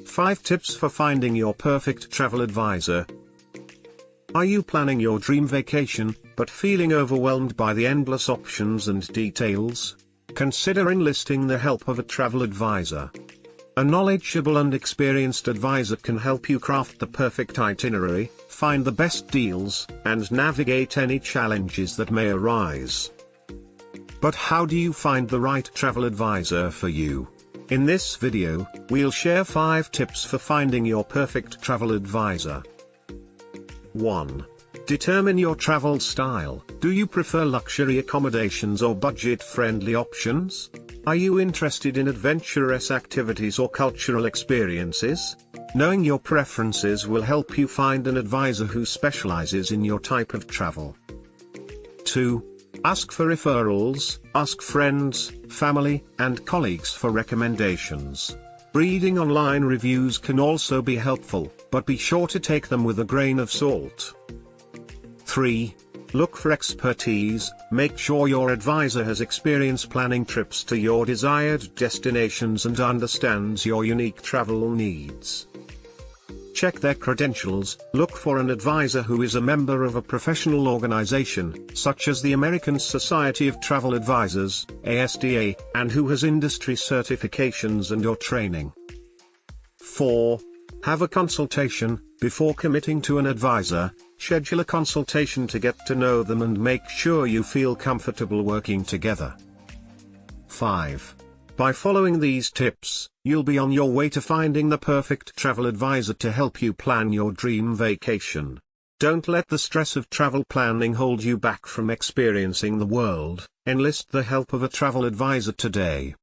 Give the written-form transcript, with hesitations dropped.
5 tips for finding your perfect travel advisor. Are you planning your dream vacation, but feeling overwhelmed by the endless options and details? Consider enlisting the help of a travel advisor. A knowledgeable and experienced advisor can help you craft the perfect itinerary, find the best deals, and navigate any challenges that may arise. But how do you find the right travel advisor for you? In this video, we'll share 5 tips for finding your perfect travel advisor. 1. Determine your travel style. Do you prefer luxury accommodations or budget-friendly options? Are you interested in adventurous activities or cultural experiences? Knowing your preferences will help you find an advisor who specializes in your type of travel. 2. Ask for referrals. Ask friends, family, and colleagues for recommendations. Reading online reviews can also be helpful, but be sure to take them with a grain of salt. 3. Look for expertise. Make sure your advisor has experience planning trips to your desired destinations and understands your unique travel needs. Check their credentials. Look for an advisor who is a member of a professional organization, such as the American Society of Travel Advisors, ASTA, and who has industry certifications and/or training. 4. Have a consultation. Before committing to an advisor, schedule a consultation to get to know them and make sure you feel comfortable working together. 5. By following these tips, you'll be on your way to finding the perfect travel advisor to help you plan your dream vacation. Don't let the stress of travel planning hold you back from experiencing the world. Enlist the help of a travel advisor today.